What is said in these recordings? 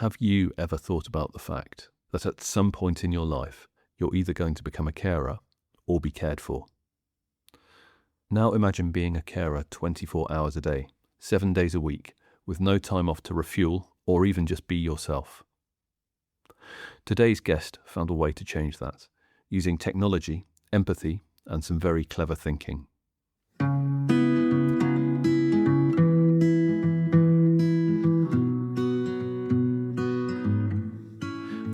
Have you ever thought about the fact that at some point in your life, you're either going to become a carer or be cared for? Now imagine being a carer 24 hours a day, 7 days a week, with no time off to refuel or even just be yourself. Today's guest found a way to change that, using technology, empathy, and some very clever thinking.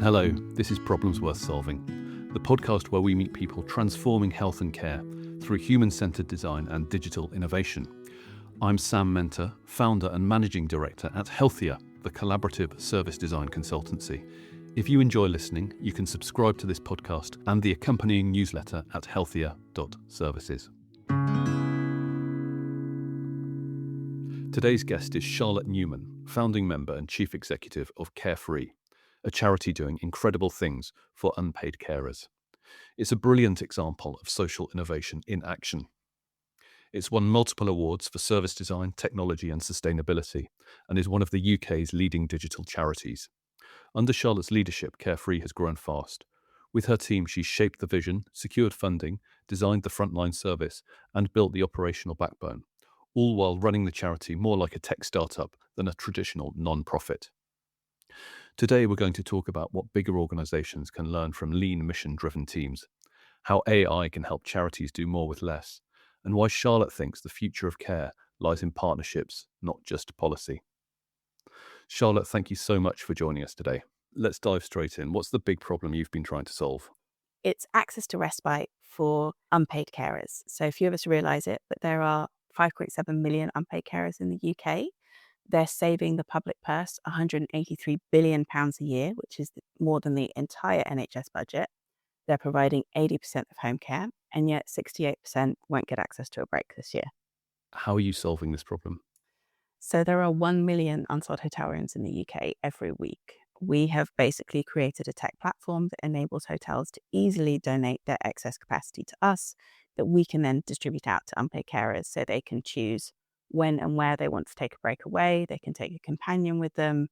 Hello, this is Problems Worth Solving, the podcast where we meet people transforming health and care through human-centered design and digital innovation. I'm Sam Mentor, founder and managing director at Healthier, the collaborative service design consultancy. If you enjoy listening, you can subscribe to this podcast and the accompanying newsletter at healthier.services. Today's guest is Charlotte Newman, founding member and chief executive of Carefree, a charity doing incredible things for unpaid carers. It's a brilliant example of social innovation in action. It's won multiple awards for service design, technology and sustainability, and is one of the UK's leading digital charities. Under Charlotte's leadership, Carefree has grown fast. With her team, she's shaped the vision, secured funding, designed the frontline service, and built the operational backbone, all while running the charity more like a tech startup than a traditional non-profit. Today, we're going to talk about what bigger organizations can learn from lean mission-driven teams, how AI can help charities do more with less, and why Charlotte thinks the future of care lies in partnerships, not just policy. Charlotte, thank you so much for joining us today. Let's dive straight in. What's the big problem you've been trying to solve? It's access to respite for unpaid carers. So few of us realise it, but there are 5.7 million unpaid carers in the UK. They're saving the public purse £183 billion a year, which is more than the entire NHS budget. They're providing 80% of home care, and yet 68% won't get access to a break this year. How are you solving this problem? So there are 1 million unsold hotel rooms in the UK every week. We have basically created a tech platform that enables hotels to easily donate their excess capacity to us that we can then distribute out to unpaid carers so they can choose when and where they want to take a break away. They can take a companion with them.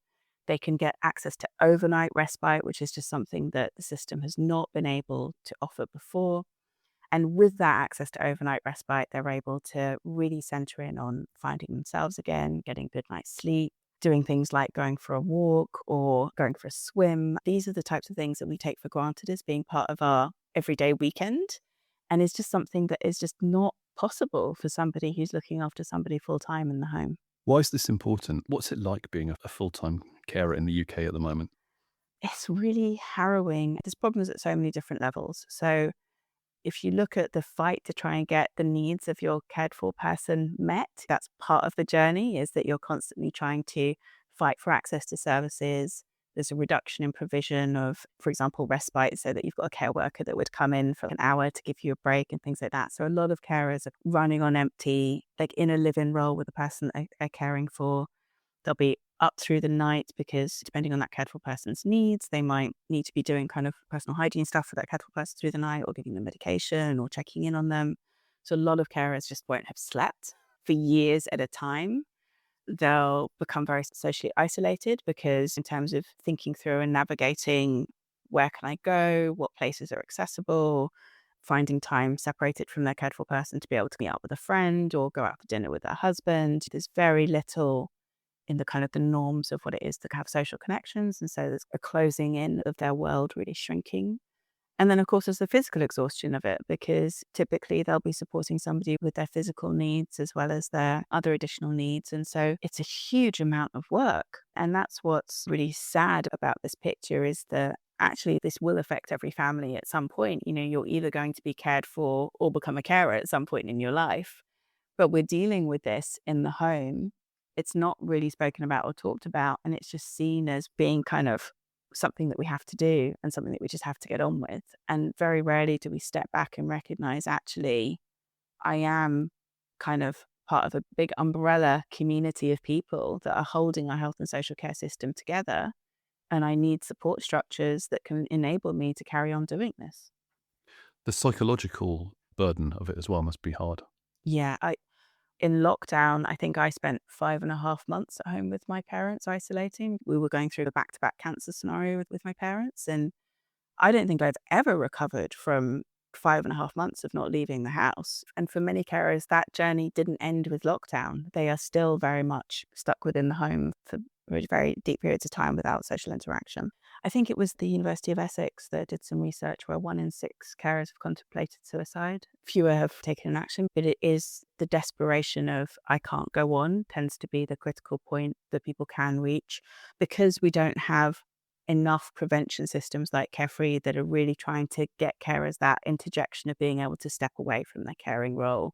They can get access to overnight respite, which is just something that the system has not been able to offer before. And with that access to overnight respite, they're able to really center in on finding themselves again, getting good night's sleep, doing things like going for a walk or going for a swim. These are the types of things that we take for granted as being part of our everyday weekend. And it's just something that is just not possible for somebody who's looking after somebody full-time in the home. Why is this important? What's it like being a full-time carer in the UK at the moment? It's really harrowing. There's problems at so many different levels. So if you look at the fight to try and get the needs of your cared for person met, that's part of the journey, is that you're constantly trying to fight for access to services. There's a reduction in provision of, for example, respite, so that you've got a care worker that would come in for an hour to give you a break and things like that. So a lot of carers are running on empty, like in a live-in role with the person they're caring for. They'll be up through the night because depending on that cared for person's needs, they might need to be doing kind of personal hygiene stuff for that cared for person through the night, or giving them medication or checking in on them. So a lot of carers just won't have slept for years at a time. They'll become very socially isolated because in terms of thinking through and navigating where can I go, what places are accessible, finding time separated from their cared for person to be able to meet up with a friend or go out for dinner with their husband. There's very little in the kind of the norms of what it is to have social connections. And so there's a closing in of their world really shrinking. And then, of course, there's the physical exhaustion of it, because typically they'll be supporting somebody with their physical needs as well as their other additional needs. And so it's a huge amount of work. And that's what's really sad about this picture, is that actually this will affect every family at some point. You know, you're either going to be cared for or become a carer at some point in your life. But we're dealing with this in the home. It's not really spoken about or talked about, and it's just seen as being kind of something that we have to do and something that we just have to get on with. And very rarely do we step back and recognize, actually, I am kind of part of a big umbrella community of people that are holding our health and social care system together. And I need support structures that can enable me to carry on doing this. The psychological burden of it as well must be hard. Yeah, In lockdown, I think I spent 5.5 months at home with my parents isolating. We were going through the back-to-back cancer scenario with my parents, and I don't think I've ever recovered from 5.5 months of not leaving the house. And for many carers, that journey didn't end with lockdown. They are still very much stuck within the home for very deep periods of time without social interaction. I think it was the University of Essex that did some research where 1 in 6 carers have contemplated suicide. Fewer have taken an action, but it is the desperation of I can't go on tends to be the critical point that people can reach, because we don't have enough prevention systems like Carefree that are really trying to get carers that interjection of being able to step away from their caring role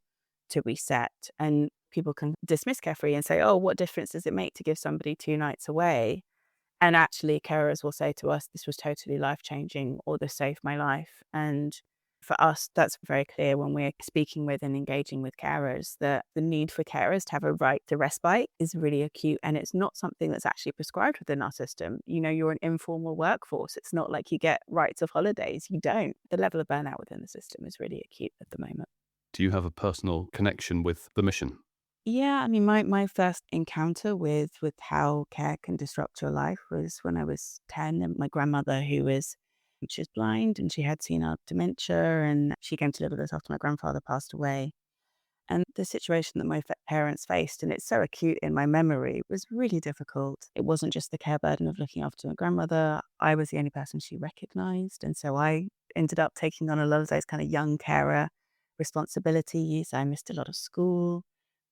to reset. And people can dismiss Carefree and say, oh, what difference does it make to give somebody 2 nights away? And actually, carers will say to us, this was totally life changing, or this saved my life. And for us, that's very clear when we're speaking with and engaging with carers, that the need for carers to have a right to respite is really acute. And it's not something that's actually prescribed within our system. You know, you're an informal workforce. It's not like you get rights of holidays. You don't. The level of burnout within the system is really acute at the moment. Do you have a personal connection with the mission? Yeah, I mean, my first encounter with how care can disrupt your life was when I was 10, and my grandmother, she was blind and she had senile dementia, and she came to live with us after my grandfather passed away. And the situation that my parents faced, and it's so acute in my memory, was really difficult. It wasn't just the care burden of looking after my grandmother. I was the only person she recognized. And so I ended up taking on a lot of those kind of young carer responsibilities. I missed a lot of school,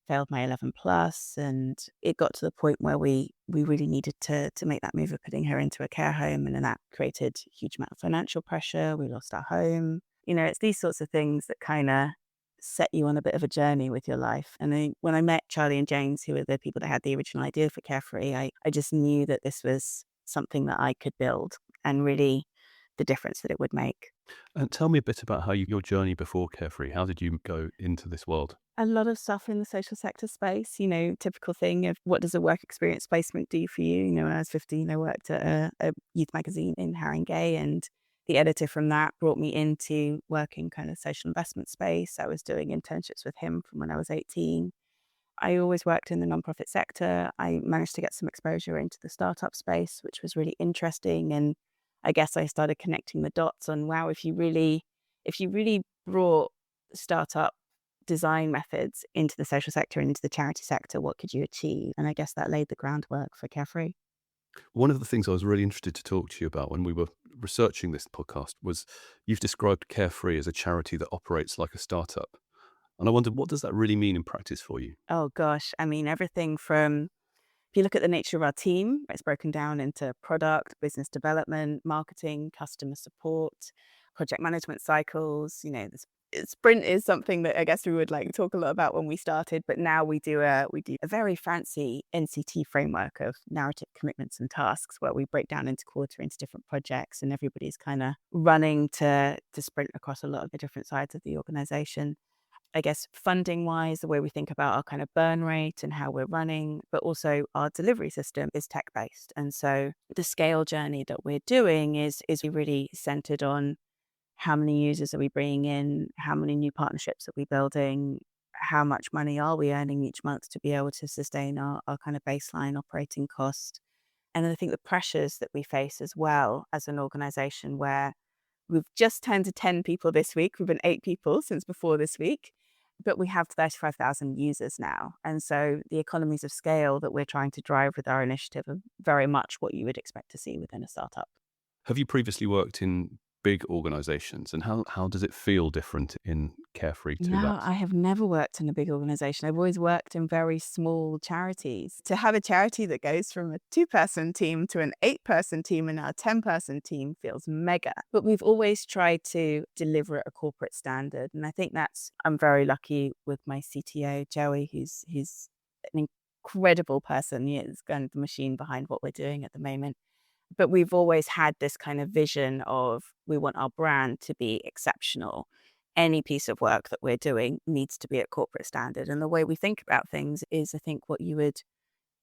failed my 11 plus, and it got to the point where we really needed to make that move of putting her into a care home, and then that created a huge amount of financial pressure. We lost our home. You know, it's these sorts of things that kind of set you on a bit of a journey with your life. And then when I met Charlie and James, who were the people that had the original idea for Carefree, I just knew that this was something that I could build, and really the difference that it would make. And tell me a bit about how your journey before Carefree. How did you go into this world? A lot of stuff in the social sector space, you know, typical thing of what does a work experience placement do for you? You know, when I was 15, I worked at a youth magazine in Haringey, and the editor from that brought me into working kind of social investment space. I was doing internships with him from when I was 18. I always worked in the nonprofit sector. I managed to get some exposure into the startup space, which was really interesting. And I guess I started connecting the dots on, wow, if you really brought startup design methods into the social sector and into the charity sector, what could you achieve? And I guess that laid the groundwork for Carefree. One of the things I was really interested to talk to you about when we were researching this podcast was you've described Carefree as a charity that operates like a startup. And I wondered, what does that really mean in practice for you? Oh gosh, I mean, everything from, if you look at the nature of our team, it's broken down into product, business development, marketing, customer support, project management cycles. You know, this sprint is something that I guess we would like talk a lot about when we started, but now we do a very fancy NCT framework of narrative, commitments, and tasks, where we break down into quarter into different projects, and everybody's kind of running to sprint across a lot of the different sides of the organization. I guess funding wise, the way we think about our kind of burn rate and how we're running, but also our delivery system is tech based. And so the scale journey that we're doing is really centered on how many users are we bringing in, how many new partnerships are we building, how much money are we earning each month to be able to sustain our kind of baseline operating cost. And I think the pressures that we face as well as an organization, where we've just turned to 10 people this week. We've been 8 people since before this week, but we have 35,000 users now. And so the economies of scale that we're trying to drive with our initiative are very much what you would expect to see within a startup. Have you previously worked in big organizations, and how does it feel different in Carefree to No, that? I have never worked in a big organization. I've always worked in very small charities. To have a charity that goes from a 2-person team to an 8-person team and now a 10-person team feels mega. But we've always tried to deliver at a corporate standard. And I think I'm very lucky with my CTO, Joey, who's an incredible person. He is kind of the machine behind what we're doing at the moment. But we've always had this kind of vision of, we want our brand to be exceptional. Any piece of work that we're doing needs to be at corporate standard. And the way we think about things is, I think, what you would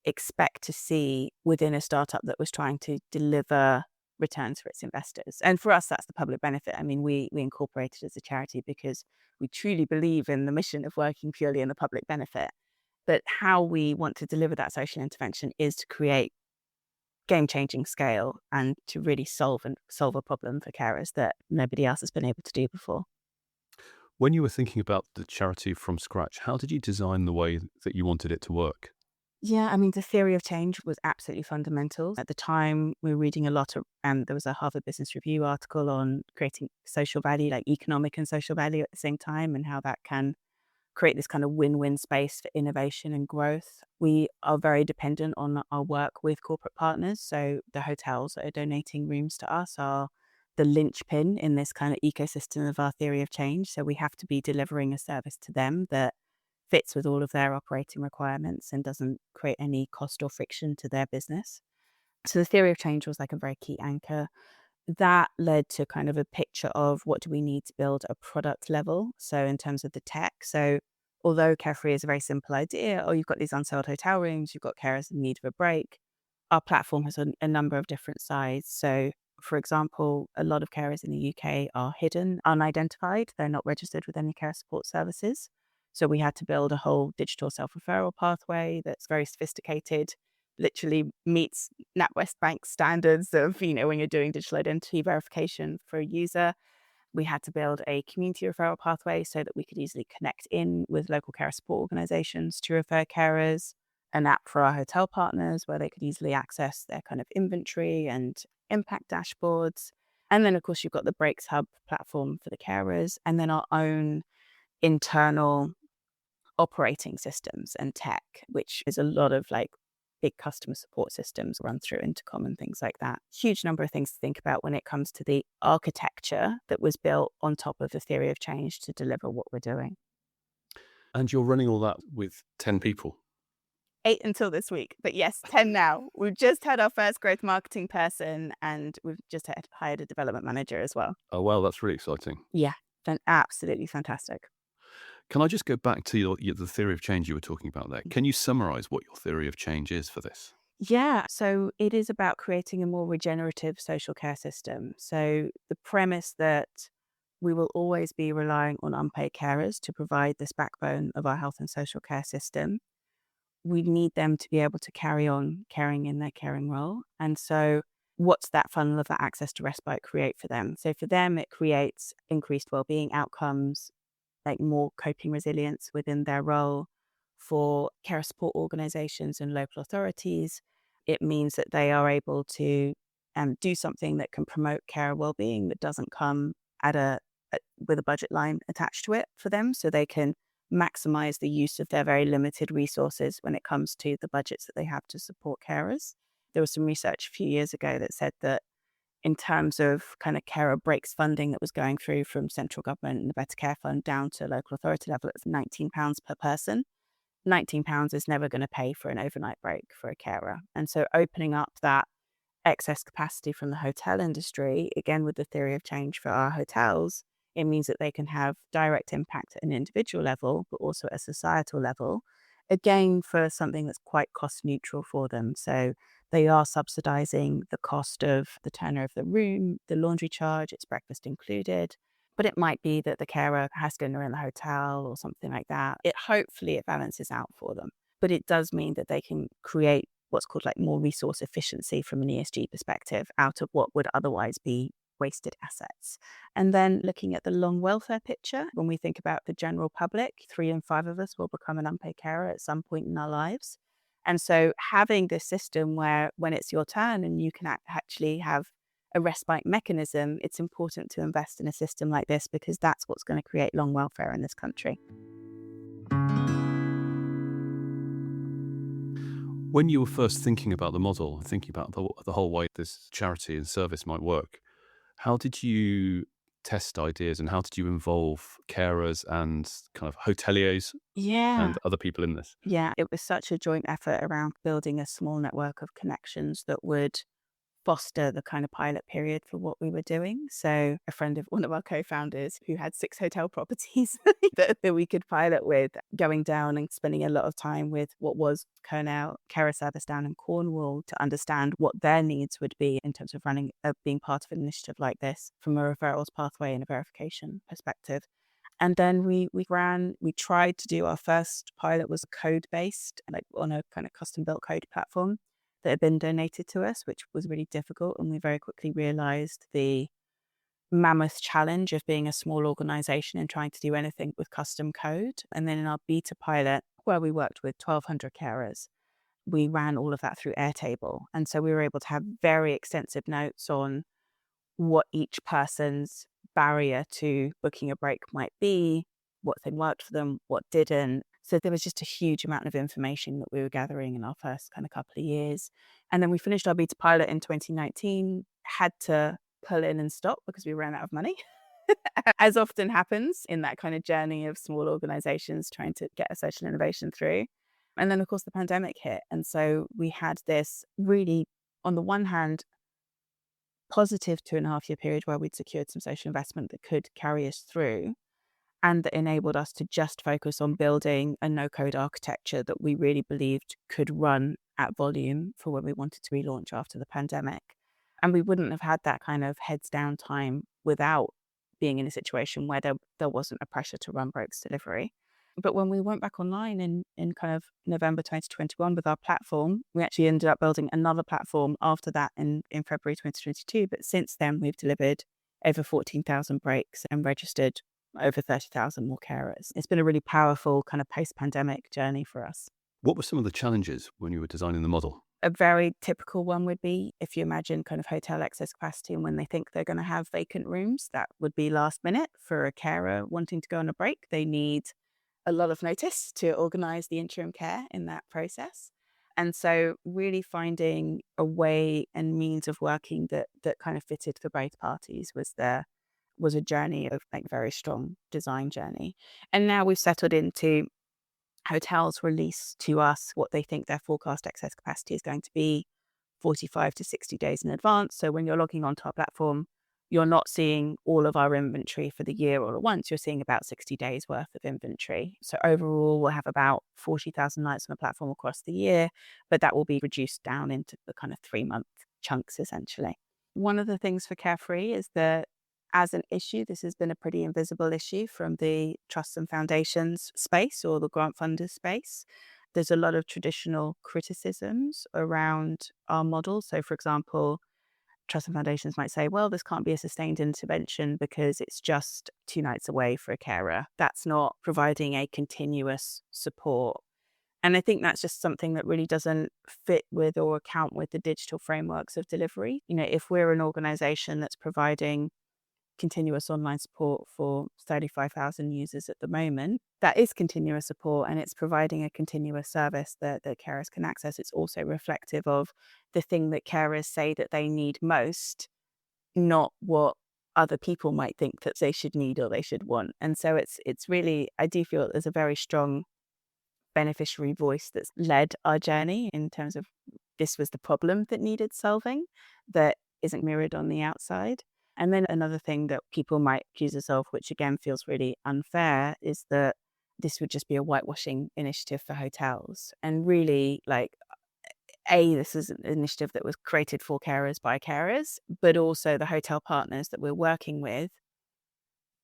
expect to see within a startup that was trying to deliver returns for its investors. And for us, that's the public benefit. I mean, we incorporated as a charity because we truly believe in the mission of working purely in the public benefit. But how we want to deliver that social intervention is to create game-changing scale and to really solve a problem for carers that nobody else has been able to do before. When you were thinking about the charity from scratch, how did you design the way that you wanted it to work? Yeah, I mean, the theory of change was absolutely fundamental. At the time, we were reading a lot of, and there was a Harvard Business Review article on creating social value, like economic and social value at the same time, and how that can create this kind of win-win space for innovation and growth. We are very dependent on our work with corporate partners. So the hotels that are donating rooms to us are the linchpin in this kind of ecosystem of our theory of change. So we have to be delivering a service to them that fits with all of their operating requirements and doesn't create any cost or friction to their business. So the theory of change was like a very key anchor. That led to kind of a picture of what do we need to build a product level. So in terms of the tech, so although Carefree is a very simple idea, you've got these unsold hotel rooms, you've got carers in need of a break. Our platform has a number of different sides. So for example, a lot of carers in the UK are hidden, unidentified. They're not registered with any care support services. So we had to build a whole digital self-referral pathway that's very sophisticated, literally meets NatWest Bank standards of, when you're doing digital identity verification for a user. We had to build a community referral pathway so that we could easily connect in with local care support organizations to refer carers, an app for our hotel partners where they could easily access their kind of inventory and impact dashboards. And then, of course, you've got the Breaks Hub platform for the carers, and then our own internal operating systems and tech, which is a lot of like big customer support systems run through Intercom and things like that. Huge number of things to think about when it comes to the architecture that was built on top of the theory of change to deliver what we're doing. And you're running all that with 10 people. 8 until this week, but yes, 10 now. We've just had our first growth marketing person and we've just hired a development manager as well. Oh, wow, that's really exciting. Yeah, absolutely fantastic. Can I just go back to the theory of change you were talking about there? Can you summarize what your theory of change is for this? Yeah, so it is about creating a more regenerative social care system. So the premise that we will always be relying on unpaid carers to provide this backbone of our health and social care system. We need them to be able to carry on caring in their caring role. And so what's that funnel of that access to respite create for them? So for them, it creates increased wellbeing outcomes, like more coping resilience within their role. For care support organizations and local authorities, it means that they are able to do something that can promote care well-being that doesn't come with a budget line attached to it for them, so they can maximize the use of their very limited resources when it comes to the budgets that they have to support carers. There was some research a few years ago that said that in terms of kind of carer breaks funding that was going through from central government and the Better Care Fund down to local authority level, it's £19 per person. £19 is never going to pay for an overnight break for a carer. And so opening up that excess capacity from the hotel industry, again, with the theory of change for our hotels, it means that they can have direct impact at an individual level, but also at a societal level, again, for something that's quite cost neutral for them. So they are subsidizing the cost of the tenure of the room, the laundry charge, it's breakfast included. But it might be that the carer has dinner in the hotel or something like that. Hopefully it balances out for them. But it does mean that they can create what's called like more resource efficiency from an ESG perspective out of what would otherwise be wasted assets. And then looking at the long welfare picture, when we think about the general public, 3 in 5 of us will become an unpaid carer at some point in our lives. And so having this system where when it's your turn and you can actually have a respite mechanism, it's important to invest in a system like this because that's what's going to create long welfare in this country. When you were first thinking about the model, thinking about the whole way this charity and service might work, how did you test ideas and how did you involve carers and kind of hoteliers Yeah. and other people in this? Yeah, it was such a joint effort around building a small network of connections that would foster the kind of pilot period for what we were doing. So a friend of one of our co-founders who had 6 hotel properties that we could pilot with, going down and spending a lot of time with what was Cornell Carer Service down in Cornwall to understand what their needs would be in terms of running, being part of an initiative like this from a referrals pathway and a verification perspective. And then we tried to do our first pilot was code-based, like on a kind of custom-built code platform that had been donated to us, which was really difficult. And we very quickly realized the mammoth challenge of being a small organization and trying to do anything with custom code. And then in our beta pilot, where we worked with 1,200 carers, we ran all of that through Airtable. And so we were able to have very extensive notes on what each person's barrier to booking a break might be, what thing worked for them, what didn't. So there was just a huge amount of information that we were gathering in our first kind of couple of years. And then we finished our beta pilot in 2019, had to pull in and stop because we ran out of money, as often happens in that kind of journey of small organizations trying to get a social innovation through. And then, of course, the pandemic hit. And so we had this really, on the one hand, positive 2.5-year period where we'd secured some social investment that could carry us through and that enabled us to just focus on building a no-code architecture that we really believed could run at volume for when we wanted to relaunch after the pandemic. And we wouldn't have had that kind of heads down time without being in a situation where there wasn't a pressure to run breaks delivery. But when we went back online in kind of November 2021 with our platform, we actually ended up building another platform after that in February 2022. But since then, we've delivered over 14,000 breaks and registered over 30,000 more carers. It's been a really powerful kind of post-pandemic journey for us. What were some of the challenges when you were designing the model? A very typical one would be if you imagine kind of hotel excess capacity and when they think they're going to have vacant rooms, that would be last minute for a carer wanting to go on a break. They need a lot of notice to organize the interim care in that process. And so really finding a way and means of working that kind of fitted for both parties was a journey of like very strong design journey. And now we've settled into hotels release to us what they think their forecast excess capacity is going to be 45 to 60 days in advance. So when you're logging onto our platform, you're not seeing all of our inventory for the year all at once. You're seeing about 60 days worth of inventory. So overall, we'll have about 40,000 nights on the platform across the year, but that will be reduced down into the kind of 3-month chunks, essentially. One of the things for Carefree is that as an issue, this has been a pretty invisible issue from the trusts and foundations space or the grant funders space. There's a lot of traditional criticisms around our model. So, for example, trusts and foundations might say, well, this can't be a sustained intervention because it's just 2 nights away for a carer. That's not providing a continuous support. And I think that's just something that really doesn't fit with or account with the digital frameworks of delivery. You know, if we're an organization that's providing continuous online support for 35,000 users at the moment, that is continuous support and it's providing a continuous service that carers can access. It's also reflective of the thing that carers say that they need most, not what other people might think that they should need or they should want. And so it's really, I do feel there's a very strong beneficiary voice that's led our journey in terms of this was the problem that needed solving that isn't mirrored on the outside. And then another thing that people might accuse us of, which again feels really unfair, is that this would just be a whitewashing initiative for hotels. And really, like, this is an initiative that was created for carers by carers, but also the hotel partners that we're working with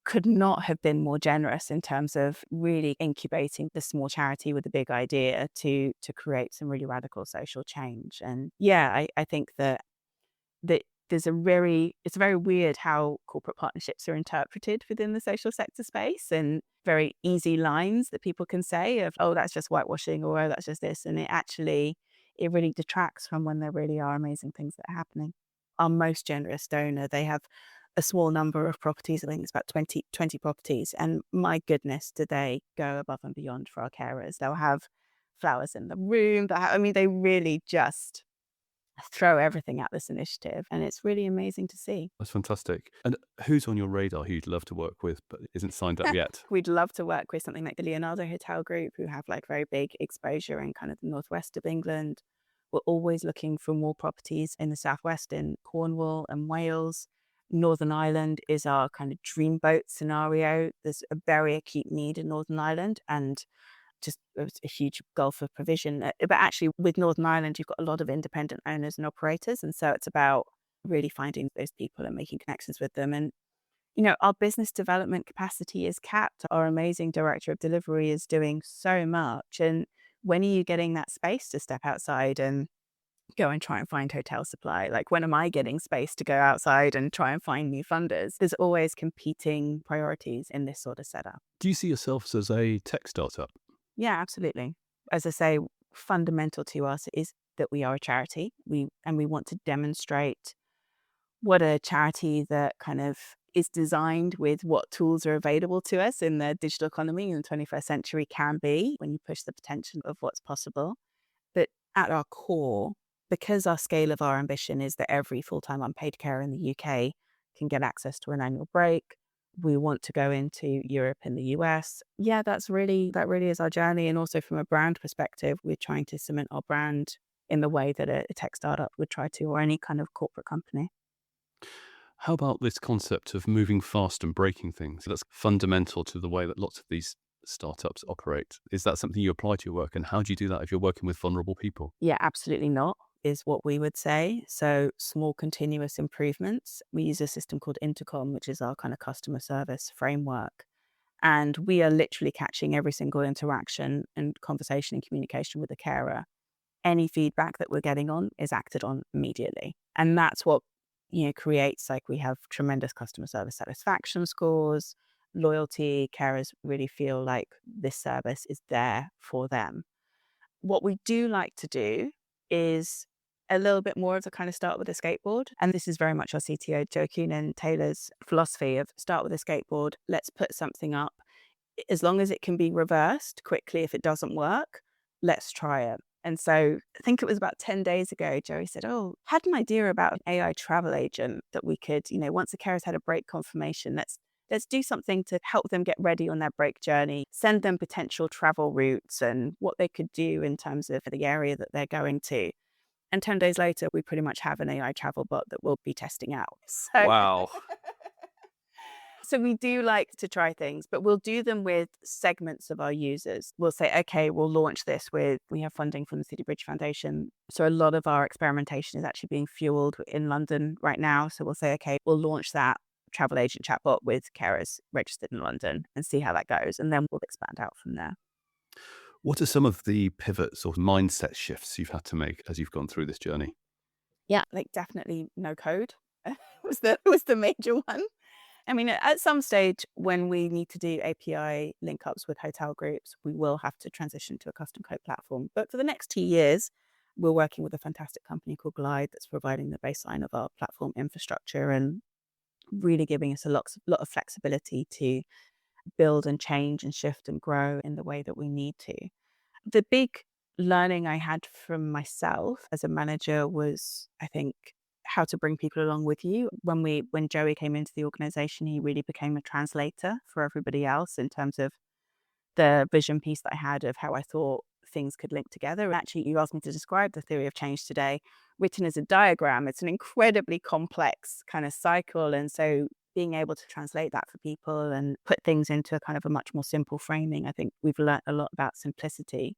could not have been more generous in terms of really incubating the small charity with a big idea to create some really radical social change. And yeah, I think that it's very weird how corporate partnerships are interpreted within the social sector space, and very easy lines that people can say of, oh, that's just whitewashing, or oh, that's just this. And it really detracts from when there really are amazing things that are happening. Our most generous donor, they have a small number of properties. I think it's about 20 properties. And my goodness, do they go above and beyond for our carers. They'll have flowers in the room. They really just throw everything at this initiative, and it's really amazing to see. That's fantastic. And who's on your radar who you'd love to work with but isn't signed up yet? We'd love to work with something like the Leonardo Hotel Group, who have like very big exposure in kind of the northwest of England, We're always looking for more properties in the southwest, in Cornwall and Wales. Northern Ireland is our kind of dreamboat scenario. There's a very acute need in Northern Ireland, and just it's a huge gulf of provision. But actually, with Northern Ireland, you've got a lot of independent owners and operators, and so it's about really finding those people and making connections with them. And our business development capacity is capped. Our amazing director of delivery is doing so much. And when are you getting that space to step outside and go and try and find hotel supply? Like, when am I getting space to go outside and try and find new funders? There's always competing priorities in this sort of setup. Do you see yourselves as a tech startup? Yeah, absolutely. As I say, fundamental to us is that we are a charity. We want to demonstrate what a charity that kind of is designed with what tools are available to us in the digital economy in the 21st century can be when you push the potential of what's possible. But at our core, because our scale of our ambition is that every full-time unpaid carer in the UK can get access to an annual break, we want to go into Europe and the US. Yeah, that really is our journey. And also from a brand perspective, we're trying to cement our brand in the way that a tech startup would try to, or any kind of corporate company. How about this concept of moving fast and breaking things? That's fundamental to the way that lots of these startups operate. Is that something you apply to your work? And how do you do that if you're working with vulnerable people? Yeah, absolutely not, is what we would say. So small continuous improvements. We use a system called Intercom, which is our kind of customer service framework. And we are literally catching every single interaction and conversation and communication with the carer. Any feedback that we're getting on is acted on immediately. And that's what, creates, like, we have tremendous customer service satisfaction scores, loyalty. Carers really feel like this service is there for them. What we do like to do is a little bit more of the kind of start with a skateboard. And this is very much our CTO, Joe Coonan Taylor's philosophy of start with a skateboard. Let's put something up. As long as it can be reversed quickly, if it doesn't work, let's try it. And so I think it was about 10 days ago, Joey said, "Oh, had an idea about an AI travel agent that we could, once the carers had a break confirmation, let's do something to help them get ready on their break journey, send them potential travel routes and what they could do in terms of the area that they're going to." And 10 days later, we pretty much have an AI travel bot that we'll be testing out. So Wow. So we do like to try things, but we'll do them with segments of our users. We'll say, okay, we'll launch this we have funding from the City Bridge Foundation. So a lot of our experimentation is actually being fueled in London right now. So we'll say, okay, we'll launch that travel agent chatbot with carers registered in London and see how that goes. And then we'll expand out from there. What are some of the pivots or mindset shifts you've had to make as you've gone through this journey? Yeah, like definitely no code was the major one. I mean, at some stage when we need to do API link ups with hotel groups, we will have to transition to a custom code platform. But for the next 2 years, we're working with a fantastic company called Glide that's providing the baseline of our platform infrastructure and really giving us lot of flexibility to build and change and shift and grow in the way that we need to. The big learning I had from myself as a manager was, I think, how to bring people along with you. When Joey came into the organization, he really became a translator for everybody else in terms of the vision piece that I had of how I thought things could link together. Actually, you asked me to describe the theory of change today. Written as a diagram, it's an incredibly complex kind of cycle. And so being able to translate that for people and put things into a kind of a much more simple framing, I think we've learned a lot about simplicity.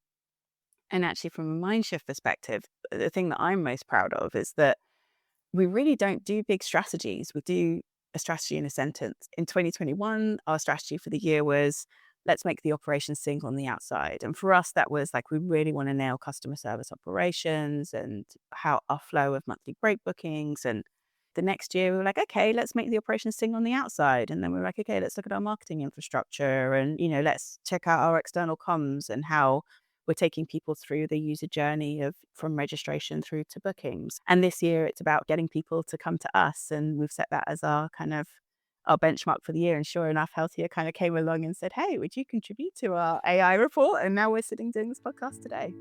And actually, from a mind shift perspective, the thing that I'm most proud of is that we really don't do big strategies. We do a strategy in a sentence. In 2021, our strategy for the year was, let's make the operations sing on the outside. And for us, that was like, we really want to nail customer service operations and how our flow of monthly break bookings. And the next year, we were like, okay, let's make the operations sing on the outside. And then we were like, okay, let's look at our marketing infrastructure and, let's check out our external comms and how we're taking people through the user journey from registration through to bookings. And this year it's about getting people to come to us. And we've set that as our kind of our benchmark for the year. And sure enough, Healthier kind of came along and said, hey, would you contribute to our AI report? And now we're sitting doing this podcast today.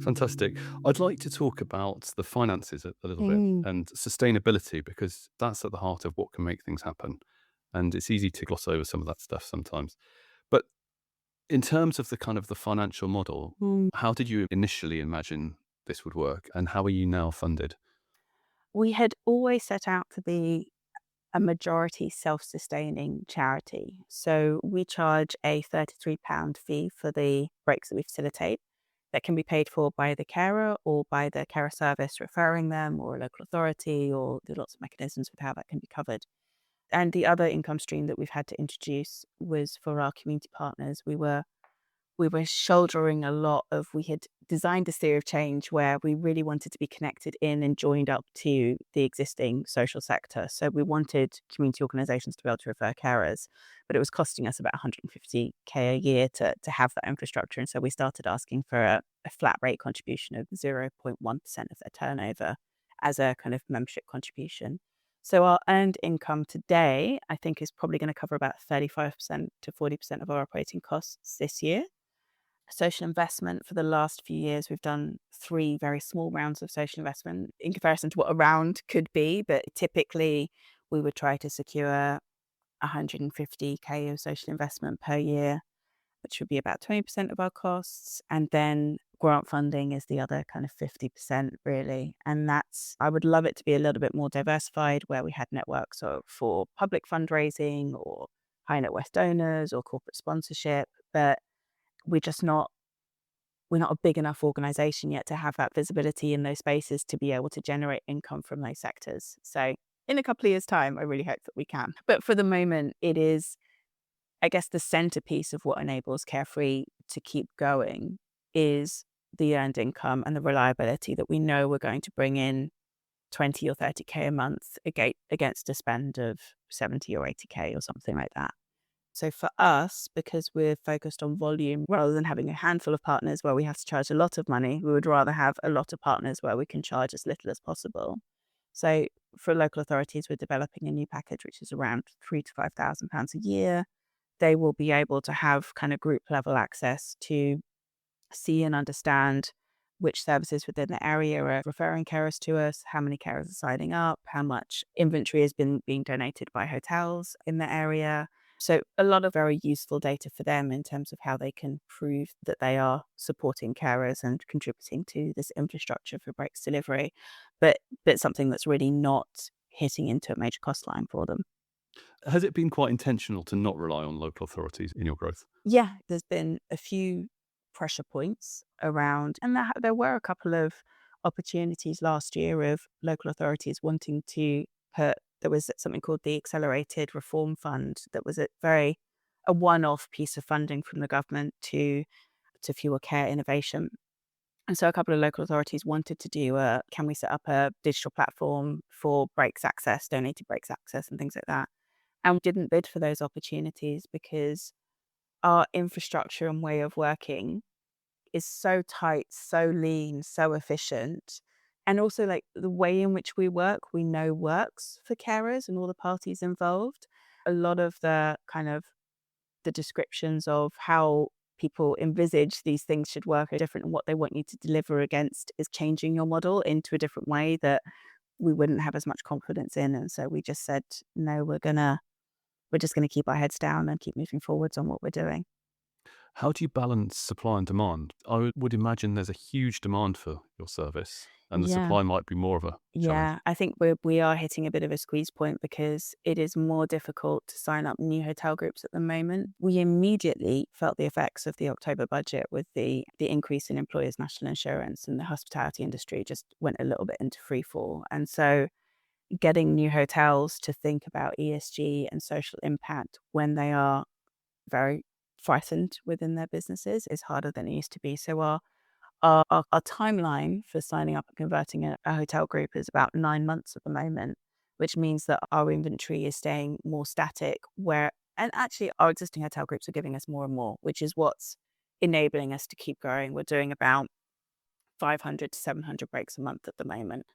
Fantastic. I'd like to talk about the finances a little bit and sustainability, because that's at the heart of what can make things happen. And it's easy to gloss over some of that stuff sometimes. But In terms of the kind of the financial model, Mm. how did you initially imagine this would work, and how are you now funded? We had always set out to be a majority self-sustaining charity. So we charge a £33 fee for the breaks that we facilitate that can be paid for by the carer or by the carer service referring them or a local authority, or there are lots of mechanisms with how that can be covered. And the other income stream that we've had to introduce was for our community partners. We were shouldering a lot of, we had designed a theory of change where we really wanted to be connected in and joined up to the existing social sector. So we wanted community organisations to be able to refer carers, but it was costing us about 150k a year to have that infrastructure. And so we started asking for a flat rate contribution of 0.1% of their turnover as a kind of membership contribution. So our earned income today, I think, is probably going to cover about 35% to 40% of our operating costs this year. Social investment, for the last few years, we've done 3 very small rounds of social investment in comparison to what a round could be, but typically we would try to secure 150k of social investment per year, which would be about 20% of our costs. And then grant funding is the other kind of 50% really. And that's, I would love it to be a little bit more diversified, where we had networks for public fundraising or high net worth donors or corporate sponsorship, but we're just not we're not a big enough organization yet to have that visibility in those spaces to be able to generate income from those sectors. So in a couple of years' time, I really hope that we can. But for the moment, it is, I guess, the centerpiece of what enables Carefree to keep going is the earned income and the reliability that we know we're going to bring in 20 or 30k a month against a spend of 70 or 80k or something like that. So for us, because we're focused on volume rather than having a handful of partners where we have to charge a lot of money, we would rather have a lot of partners where we can charge as little as possible. So for local authorities, we're developing a new package, which is around £3,000 to £5,000 a year. They will be able to have kind of group level access to see and understand which services within the area are referring carers to us, how many carers are signing up, how much inventory has been being donated by hotels in the area. So a lot of very useful data for them in terms of how they can prove that they are supporting carers and contributing to this infrastructure for breaks delivery, but something that's really not hitting into a major cost line for them. Has it been quite intentional to not rely on local authorities in your growth? Yeah, there's been a few pressure points around, and there were a couple of opportunities last year of local authorities wanting to put. There was something called the Accelerated Reform Fund that was a one-off piece of funding from the government to fuel care innovation. And so a couple of local authorities wanted to do can we set up a digital platform for breaks access, donated breaks access and things like that. And we didn't bid for those opportunities because our infrastructure and way of working is so tight, so lean, so efficient. And also, like, the way in which we work, we know works for carers and all the parties involved. A lot of the kind of the descriptions of how people envisage these things should work are different, and what they want you to deliver against is changing your model into a different way that we wouldn't have as much confidence in. And so we just said, no, we're just gonna keep our heads down and keep moving forwards on what we're doing. How do you balance supply and demand? I would imagine there's a huge demand for your service, and the Yeah. supply might be more of a challenge. Yeah, I think we are hitting a bit of a squeeze point because it is more difficult to sign up new hotel groups at the moment. We immediately felt the effects of the October budget with the increase in employers' national insurance, and the hospitality industry just went a little bit into free fall. And so getting new hotels to think about ESG and social impact when they are very frightened within their businesses is harder than it used to be. So our timeline for signing up and converting a hotel group is about 9 months at the moment, which means that our inventory is staying more static, and actually our existing hotel groups are giving us more and more, which is what's enabling us to keep growing. We're doing about 500 to 700 breaks a month at the moment.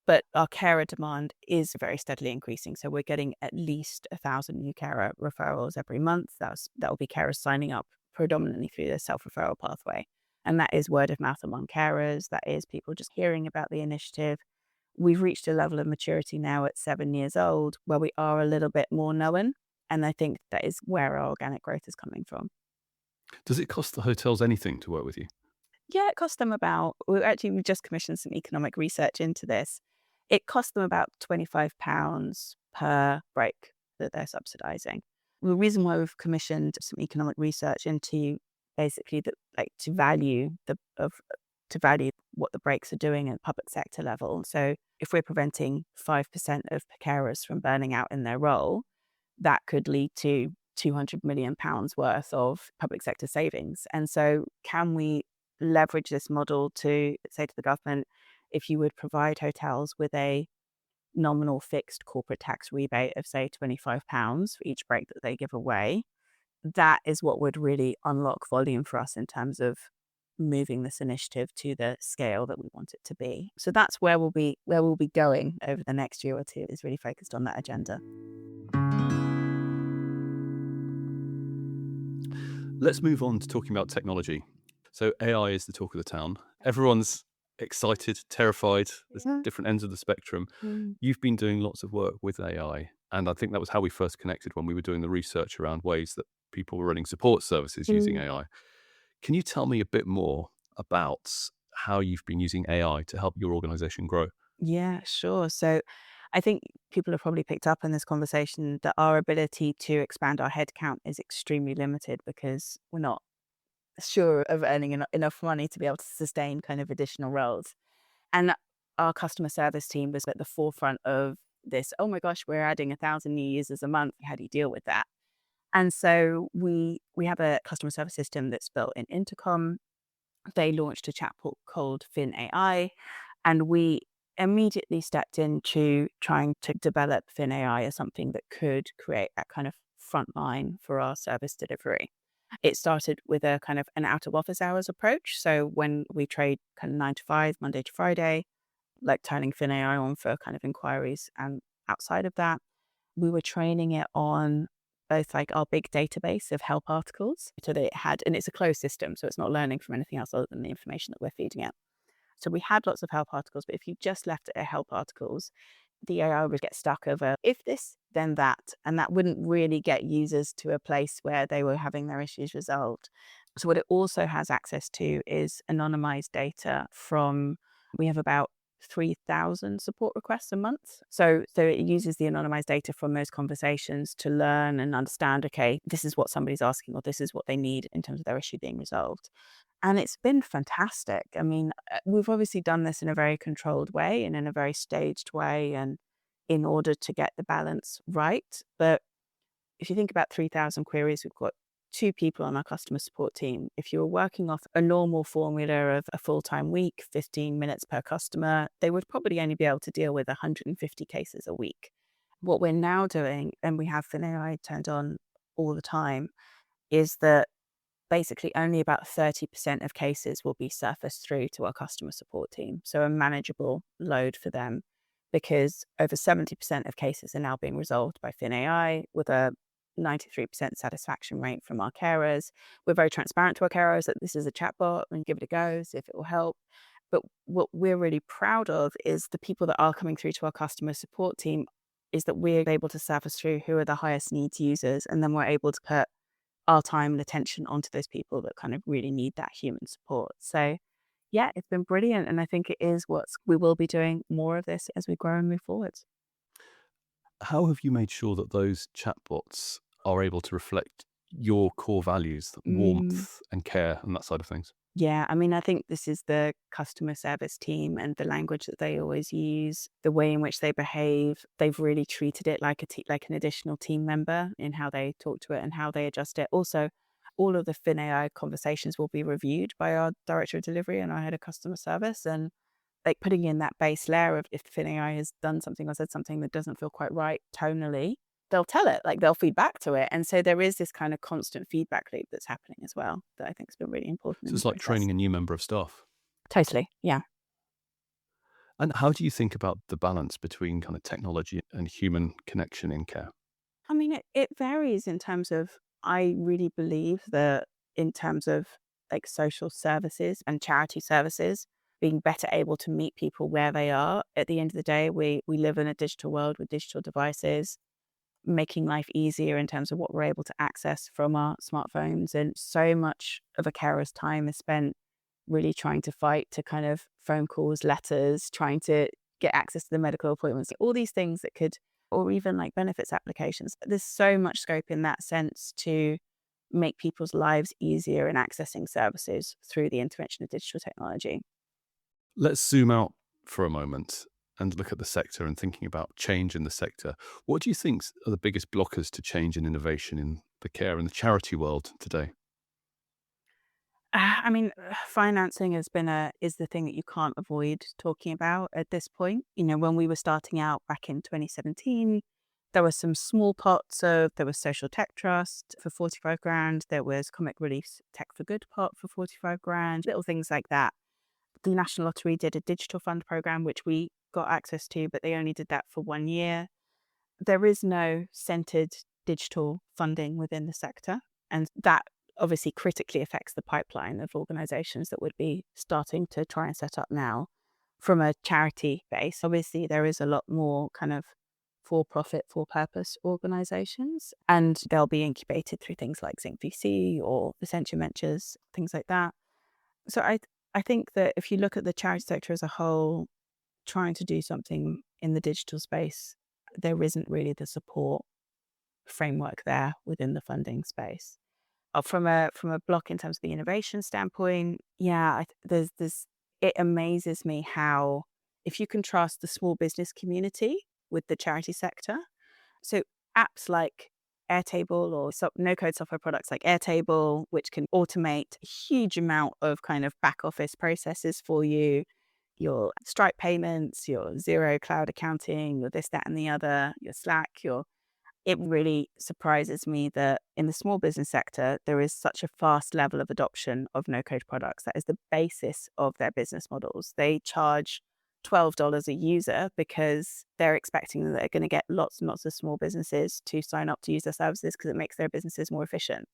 But our carer demand is very steadily increasing. So we're getting at least 1,000 new carer referrals every month. That will be carers signing up predominantly through the self-referral pathway. And that is word of mouth among carers. That is people just hearing about the initiative. We've reached a level of maturity now at 7 years old where we are a little bit more known. And I think that is where our organic growth is coming from. Does it cost the hotels anything to work with you? Yeah, it cost them about, we just commissioned some economic research into this. It cost them about £25 per break that they're subsidising. The reason why we've commissioned some economic research into basically to value what the breaks are doing at public sector level. So if we're preventing 5% of carers from burning out in their role, that could lead to £200 million worth of public sector savings. And so can we leverage this model to say to the government, if you would provide hotels with a nominal fixed corporate tax rebate of, say, £25 for each break that they give away, that is what would really unlock volume for us in terms of moving this initiative to the scale that we want it to be. So that's where we'll be going over the next year or two, is really focused on that agenda. Let's move on to talking about technology. So AI is the talk of the town. Everyone's excited, terrified. There's Yeah. different ends of the spectrum. Mm. You've been doing lots of work with AI, and I think that was how we first connected when we were doing the research around ways that people were running support services using Mm. AI. Can you tell me a bit more about how you've been using AI to help your organization grow? Yeah, sure. So I think people have probably picked up in this conversation that our ability to expand our headcount is extremely limited because we're not sure of earning enough money to be able to sustain kind of additional roles. And our customer service team was at the forefront of this. Oh my gosh, we're adding 1,000 new users a month. How do you deal with that? And so we have a customer service system that's built in Intercom. They launched a chatbot called Fin AI, and we immediately stepped into trying to develop Fin AI as something that could create that kind of front line for our service delivery. It started with a kind of an out of office hours approach. So when we trade kind of 9 to 5, Monday to Friday, like turning Fin AI on for kind of inquiries and outside of that, we were training it on both like our big database of help articles so that it had, and it's a closed system, so it's not learning from anything else other than the information that we're feeding it. So we had lots of help articles, but if you just left it at help articles, the AI would get stuck over if this, then that. And that wouldn't really get users to a place where they were having their issues resolved. So what it also has access to is anonymized data from, we have about 3,000 support requests a month. So it uses the anonymized data from those conversations to learn and understand, okay, this is what somebody's asking, or this is what they need in terms of their issue being resolved. And it's been fantastic. I mean, we've obviously done this in a very controlled way and in a very staged way, and in order to get the balance right. But if you think about 3,000 queries, we've got 2 people on our customer support team. If you were working off a normal formula of a full-time week, 15 minutes per customer, they would probably only be able to deal with 150 cases a week. What we're now doing, and we have FinAI turned on all the time, is that basically only about 30% of cases will be surfaced through to our customer support team. So a manageable load for them, because over 70% of cases are now being resolved by FinAI with a 93% satisfaction rate from our carers. We're very transparent to our carers that this is a chatbot and give it a go, see if it will help. But what we're really proud of is the people that are coming through to our customer support team, is that we're able to surface through who are the highest needs users, and then we're able to put our time and attention onto those people that kind of really need that human support. So yeah, it's been brilliant. And I think it is we will be doing more of this as we grow and move forward. How have you made sure that those chatbots are able to reflect your core values, Mm. warmth and care and that side of things? Yeah, I mean, I think this is the customer service team and the language that they always use, the way in which they behave. They've really treated it like like an additional team member in how they talk to it and how they adjust it. Also, all of the FinAI conversations will be reviewed by our director of delivery and our head of customer service. And like putting in that base layer of if FinAI has done something or said something that doesn't feel quite right tonally, they'll tell it, like they'll feed back to it. And so there is this kind of constant feedback loop that's happening as well that I think has been really important So in the it's like process. training a new member of staff. Totally. Yeah. And how do you think about the balance between kind of technology and human connection in care? I mean, it varies in terms of, I really believe that in terms of like social services and charity services, being better able to meet people where they are. At the end of the day, we live in a digital world with digital devices. making life easier in terms of what we're able to access from our smartphones. And so much of a carer's time is spent really trying to fight to kind of phone calls, letters, trying to get access to the medical appointments, all these things that could, or even like benefits applications. There's so much scope in that sense to make people's lives easier in accessing services through the intervention of digital technology. Let's zoom out for a moment and look at the sector and thinking about change in the sector. What do you think are the biggest blockers to change and innovation in the care and the charity world today? Financing is the thing that you can't avoid talking about at this point. When we were starting out back in 2017, there were some small pots of, there was Social Tech Trust for 45 grand. There was Comic Relief's Tech for Good pot for 45 grand, little things like that. The National Lottery did a digital fund program, which we got access to, but they only did that for 1 year. There is no centered digital funding within the sector. And that obviously critically affects the pipeline of organizations that would be starting to try and set up now. From a charity base, obviously there is a lot more kind of for-profit, for-purpose organizations, and they'll be incubated through things like Zinc VC or Ascension Ventures, things like that. So I think that if you look at the charity sector as a whole, trying to do something in the digital space, there isn't really the support framework there within the funding space. From a block in terms of the innovation standpoint, yeah, there's it amazes me how, if you contrast the small business community with the charity sector, so apps like Airtable or no-code software products like Airtable, which can automate a huge amount of kind of back office processes for you, your Stripe payments, your Zero cloud accounting, your this, that, and the other, your Slack, it really surprises me that in the small business sector, there is such a fast level of adoption of no-code products. That is the basis of their business models. They charge $12 a user because they're expecting that they're going to get lots and lots of small businesses to sign up to use their services because it makes their businesses more efficient.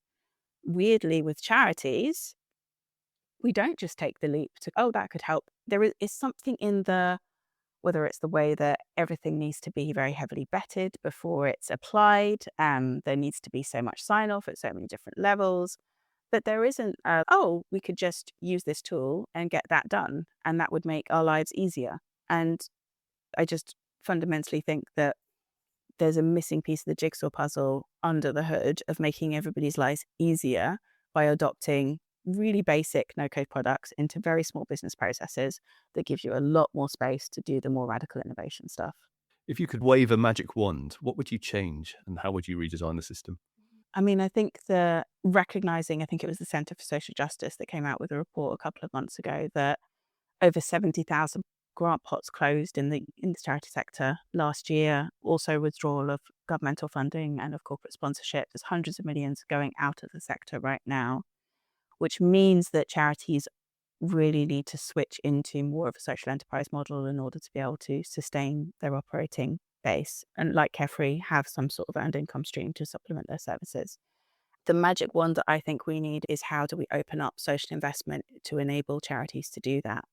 Weirdly, with charities, we don't just take the leap to, oh, that could help. There is something in whether it's the way that everything needs to be very heavily vetted before it's applied, there needs to be so much sign-off at so many different levels, but there isn't we could just use this tool and get that done, and that would make our lives easier. And I just fundamentally think that there's a missing piece of the jigsaw puzzle under the hood of making everybody's lives easier by adopting really basic no-code products into very small business processes that give you a lot more space to do the more radical innovation stuff. If you could wave a magic wand, what would you change and how would you redesign the system? I think I think it was the Centre for Social Justice that came out with a report a couple of months ago that over 70,000 grant pots closed in the charity sector last year. Also withdrawal of governmental funding and of corporate sponsorship. There's hundreds of millions going out of the sector right now, which means that charities really need to switch into more of a social enterprise model in order to be able to sustain their operating base and, like Carefree, have some sort of earned income stream to supplement their services. The magic wand that I think we need is, how do we open up social investment to enable charities to do that?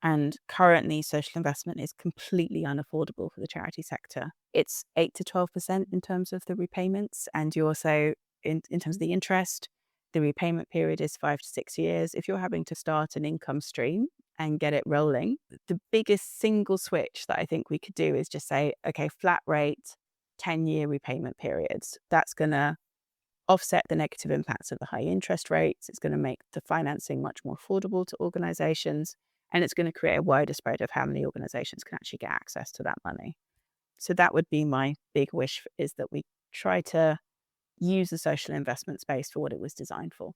And currently, social investment is completely unaffordable for the charity sector. It's 8 to 12% in terms of the repayments, and you also, in terms of the interest, the repayment period is 5 to 6 years. If you're having to start an income stream and get it rolling, the biggest single switch that I think we could do is just say, okay, flat rate, 10-year repayment periods. That's going to offset the negative impacts of the high interest rates. It's going to make the financing much more affordable to organizations, and it's going to create a wider spread of how many organizations can actually get access to that money. So that would be my big wish, is that we try to use the social investment space for what it was designed for.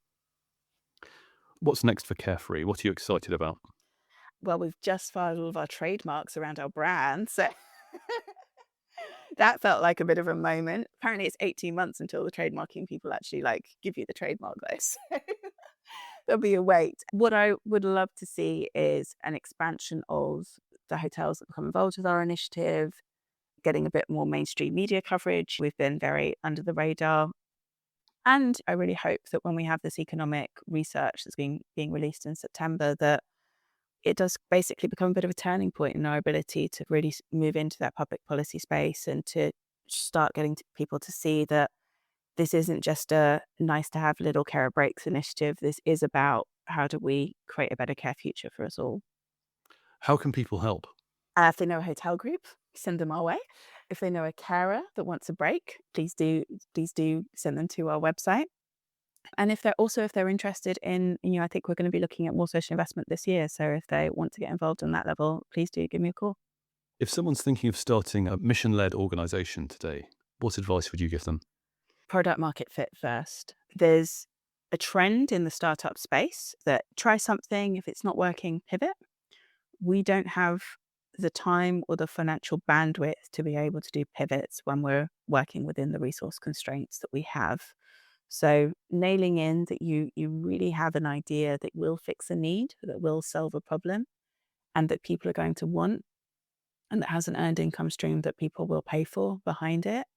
What's next for Carefree? What are you excited about? Well, we've just filed all of our trademarks around our brand, so that felt like a bit of a moment. Apparently it's 18 months until the trademarking people actually give you the trademark list. There'll be a wait. What I would love to see is an expansion of the hotels that become involved with our initiative, getting a bit more mainstream media coverage. We've been very under the radar. And I really hope that when we have this economic research that's being released in September, that it does basically become a bit of a turning point in our ability to really move into that public policy space and to start getting people to see that this isn't just a nice to have little carer breaks initiative. This is about how do we create a better care future for us all. How can people help? If they know a hotel group, send them our way. If they know a carer that wants a break, please do send them to our website. And if they're interested in, I think we're going to be looking at more social investment this year. So if they want to get involved on that level, please do give me a call. If someone's thinking of starting a mission-led organization today, what advice would you give them? Product market fit first. There's a trend in the startup space that try something, if it's not working, pivot. We don't have the time or the financial bandwidth to be able to do pivots when we're working within the resource constraints that we have. So nailing in that you really have an idea that will fix a need, that will solve a problem, and that people are going to want, and that has an earned income stream that people will pay for behind it.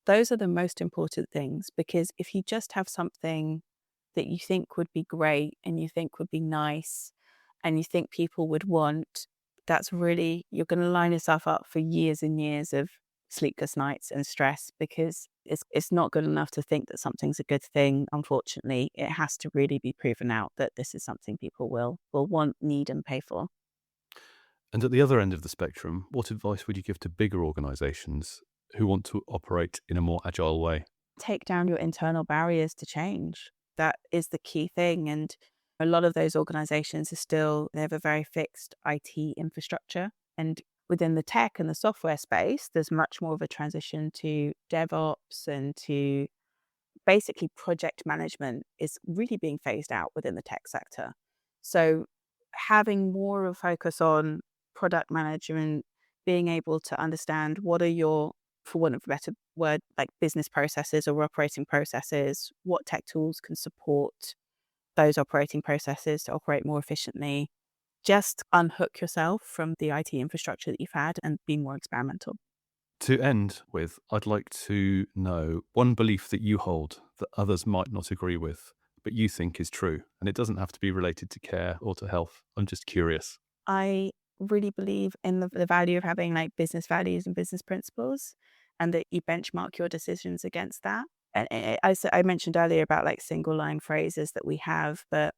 Those are the most important things, because if you just have something that you think would be great and you think would be nice and you think people would want, you're going to line yourself up for years and years of sleepless nights and stress, because it's not good enough to think that something's a good thing. Unfortunately, it has to really be proven out that this is something people will want, need, and pay for. And at the other end of the spectrum, what advice would you give to bigger organizations who want to operate in a more agile way? Take down your internal barriers to change. That is the key thing. And a lot of those organizations they have a very fixed IT infrastructure. And within the tech and the software space, there's much more of a transition to DevOps, and to basically project management is really being phased out within the tech sector. So having more of a focus on product management, being able to understand what are your, for want of a better word, like business processes or operating processes, what tech tools can support those operating processes to operate more efficiently. Just unhook yourself from the IT infrastructure that you've had and be more experimental. To end with, I'd like to know one belief that you hold that others might not agree with, but you think is true. And it doesn't have to be related to care or to health. I'm just curious. I really believe in the value of having like business values and business principles, and that you benchmark your decisions against that. And I mentioned earlier about like single line phrases that we have, but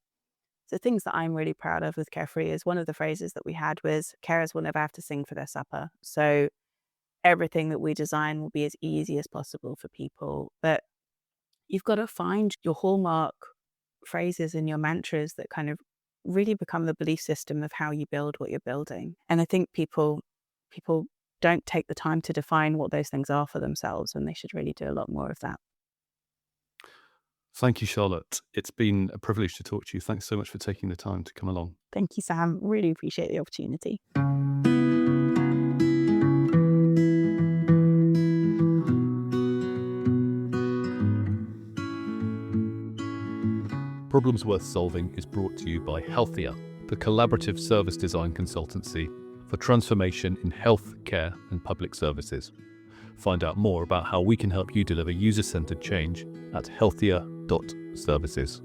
the things that I'm really proud of with Carefree is one of the phrases that we had was carers will never have to sing for their supper. So everything that we design will be as easy as possible for people. But you've got to find your hallmark phrases and your mantras that kind of really become the belief system of how you build what you're building. And I think people don't take the time to define what those things are for themselves, and they should really do a lot more of that. Thank you, Charlotte. It's been a privilege to talk to you. Thanks so much for taking the time to come along. Thank you, Sam. Really appreciate the opportunity. Problems Worth Solving is brought to you by Healthier, the collaborative service design consultancy for transformation in health, care, and public services. Find out more about how we can help you deliver user-centered change at healthier.services.